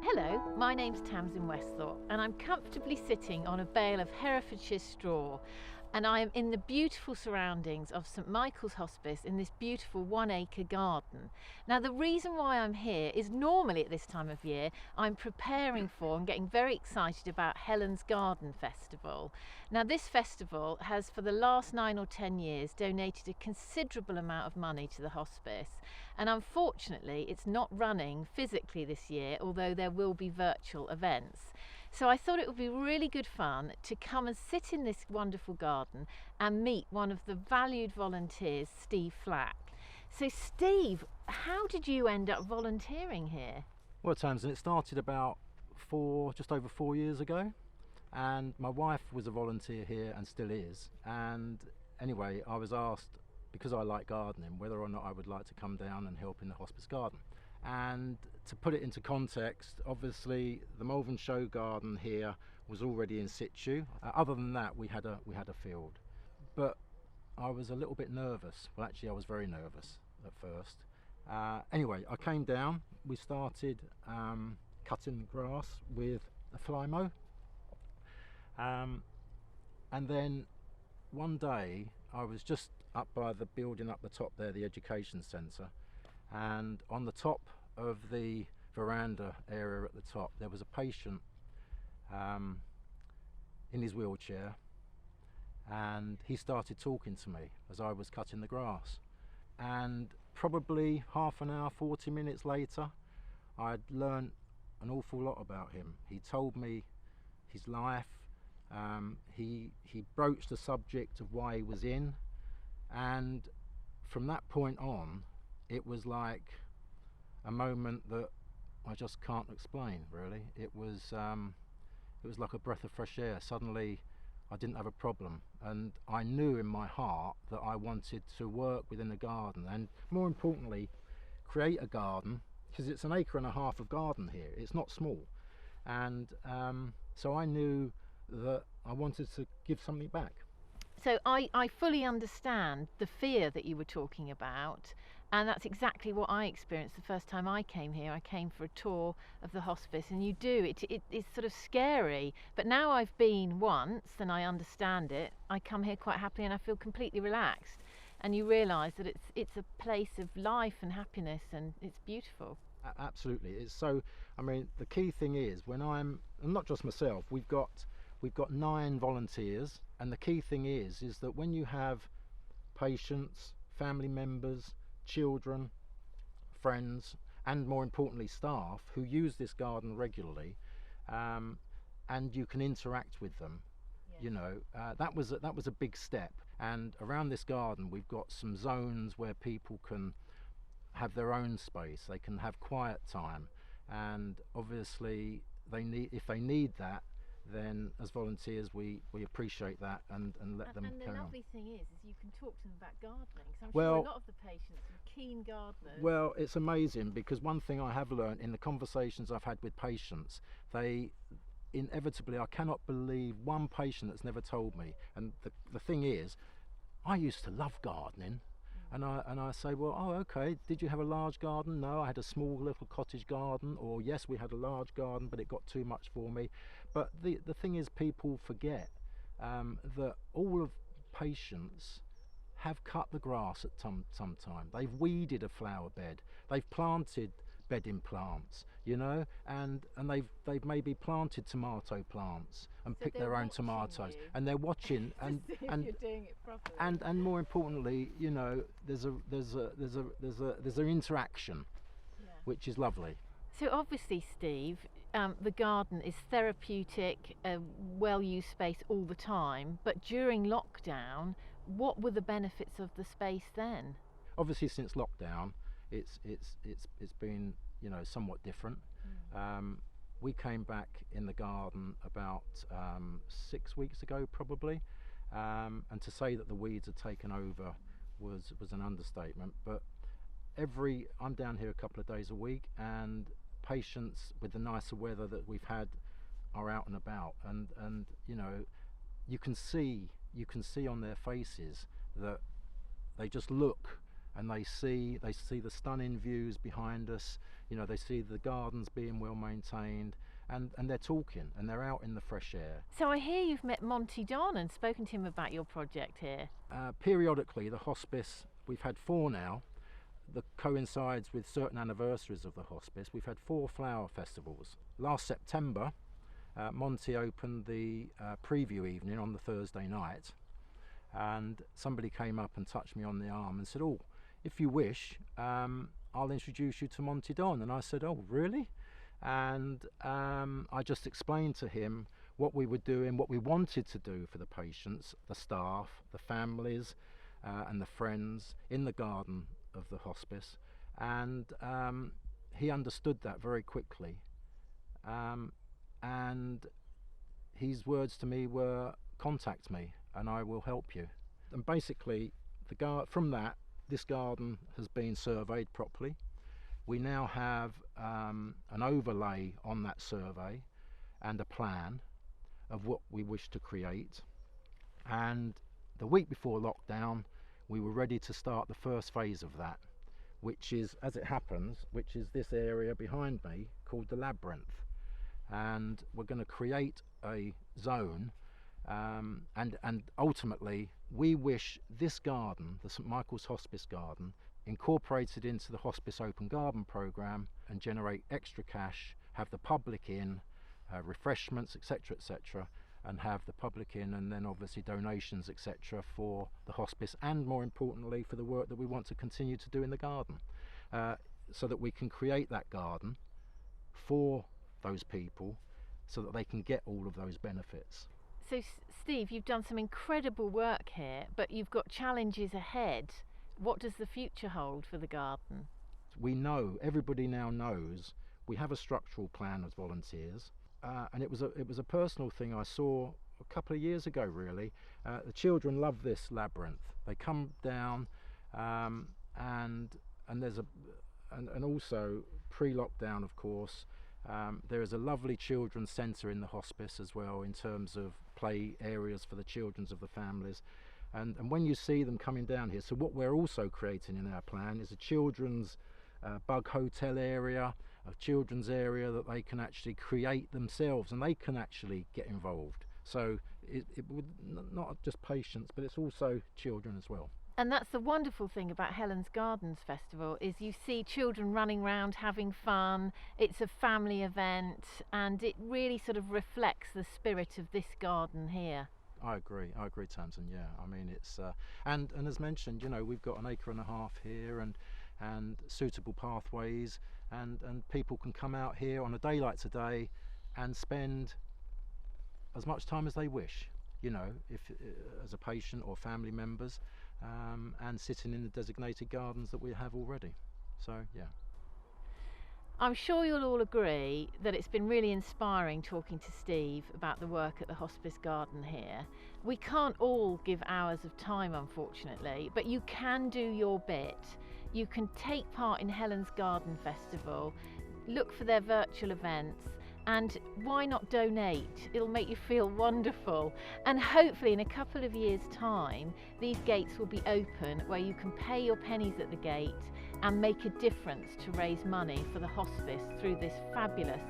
Hello, my name's Tamsin Westhorpe and I'm comfortably sitting on a bale of Herefordshire straw, and I am in the beautiful surroundings of St Michael's Hospice in this beautiful 1 acre garden. Now the reason why I'm here is normally at this time of year I'm preparing for and getting very excited about Hellens Garden Festival. Now this festival has for the last 9 or 10 years donated a considerable amount of money to the hospice, and unfortunately it's not running physically this year, although there will be virtual events. So I thought it would be really good fun to come and sit in this wonderful garden and meet one of the valued volunteers, Steve Flack. So Steve, how did you end up volunteering here? Well, Tamsin, it started about just over 4 years ago, and my wife was a volunteer here and still is. And anyway, I was asked, because I like gardening, whether or not I would like to come down and help in the hospice garden. And to put it into context, obviously the Malvern Show garden here was already in situ. Other than that, we had a field, but I was a little bit nervous. Well, actually I was very nervous at first. Anyway, I came down, we started cutting the grass with a fly mow, and then one day I was just up by the building up the top there, the education centre, and on the top of the veranda area at the top there was a patient in his wheelchair, and he started talking to me as I was cutting the grass, and probably half an hour, 40 minutes later I'd learned an awful lot about him. He told me his life, he broached the subject of why he was in, and from that point on it was like a moment that I just can't explain, really. It was like a breath of fresh air. Suddenly I didn't have a problem, and I knew in my heart that I wanted to work within the garden, and more importantly create a garden, because it's 1.5 acres of garden here. It's not small, and so I knew that I wanted to give something back. So I fully understand the fear that you were talking about, and that's exactly what I experienced the first time I came here. I came for a tour of the hospice, and it's sort of scary, but now I've been once and I understand it. I come here quite happily and I feel completely relaxed, and you realise that it's a place of life and happiness, and it's beautiful. Absolutely. It's so, I mean, the key thing is, when and not just myself, we've got 9 volunteers, and the key thing is that when you have patients, family members, children, friends, and more importantly staff who use this garden regularly, and you can interact with them, yes. You know, that was a big step. And around this garden we've got some zones where people can have their own space, they can have quiet time, and obviously if they need that, then as volunteers we appreciate that and let them carry on. And the lovely thing is you can talk to them about gardening, because I'm sure a lot of the patients are keen gardeners. Well, it's amazing, because one thing I have learned in the conversations I've had with patients, they inevitably, I cannot believe one patient that's never told me, and the thing is, I used to love gardening. And I say, well, oh, okay, did you have a large garden? No, I had a small little cottage garden. Or yes, we had a large garden, but it got too much for me. But the thing is, people forget that all of patients have cut the grass at some time. They've weeded a flower bed. They've planted bedding plants, you know, and they've maybe planted tomato plants and picked their own tomatoes, and they're watching and you're doing it properly. And more importantly, you know, there's an interaction, yeah, which is lovely. So obviously, Steve, the garden is therapeutic, a well-used space all the time, but during lockdown, what were the benefits of the space then? Obviously, since lockdown, it's been, you know, somewhat different. We came back in the garden about 6 weeks ago probably, and to say that the weeds had taken over was an understatement. But I'm down here a couple of days a week, and patients with the nicer weather that we've had are out and about, and you know, you can see on their faces that they just look and they see the stunning views behind us. You know, they see the gardens being well maintained, and they're talking and they're out in the fresh air. So I hear you've met Monty Don and spoken to him about your project here. Periodically, the hospice, we've had 4 now, that coincides with certain anniversaries of the hospice. We've had 4 flower festivals. Last September, Monty opened the preview evening on the Thursday night, and somebody came up and touched me on the arm and said, "Oh, if you wish, I'll introduce you to Monty Don." And I said, "Oh, really?" And I just explained to him what we were doing, what we wanted to do for the patients, the staff, the families, and the friends in the garden of the hospice, and he understood that very quickly, and his words to me were, "Contact me and I will help you." And basically, from that, this garden has been surveyed properly. We now have an overlay on that survey and a plan of what we wish to create, and the week before lockdown we were ready to start the first phase of that, which is, as it happens, which is this area behind me called the Labyrinth. And we're going to create a zone, and ultimately we wish this garden, the St Michael's Hospice Garden, incorporated into the Hospice Open Garden programme and generate extra cash, have the public in, refreshments, etc., etc., and have the public in, and then obviously donations, etc., for the hospice, and more importantly for the work that we want to continue to do in the garden, so that we can create that garden for those people so that they can get all of those benefits. So Steve, you've done some incredible work here, but you've got challenges ahead. What does the future hold for the garden? We know, everybody now knows, we have a structural plan as volunteers. And it was a personal thing I saw a couple of years ago, really. The children love this labyrinth. They come down, and there's and also pre-lockdown, of course, there is a lovely children's centre in the hospice as well, in terms of play areas for the children of the families. And when you see them coming down here, so what we're also creating in our plan is a children's bug hotel area, a children's area that they can actually create themselves, and they can actually get involved. So it would not just patients, but it's also children as well. And that's the wonderful thing about Hellens Garden Festival, is you see children running around having fun. It's a family event, and it really sort of reflects the spirit of this garden here. I agree, Tamsin. Yeah, I mean, it's and as mentioned, you know, we've got an 1.5 acres here, and suitable pathways, and people can come out here on a day like today and spend as much time as they wish, you know, if as a patient or family members, and sitting in the designated gardens that we have already. So yeah, I'm sure you'll all agree that it's been really inspiring talking to Steve about the work at the Hospice Garden here. We can't all give hours of time, unfortunately, but you can do your bit. You can take part in Hellens Garden Festival, look for their virtual events, and why not donate? It'll make you feel wonderful. And hopefully in a couple of years' time, these gates will be open where you can pay your pennies at the gate and make a difference to raise money for the hospice through this fabulous,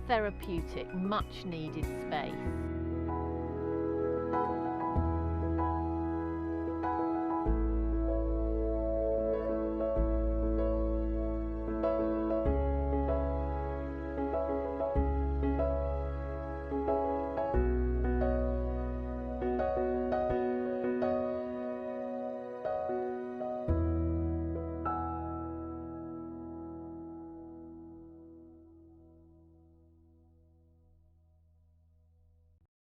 therapeutic, much needed space.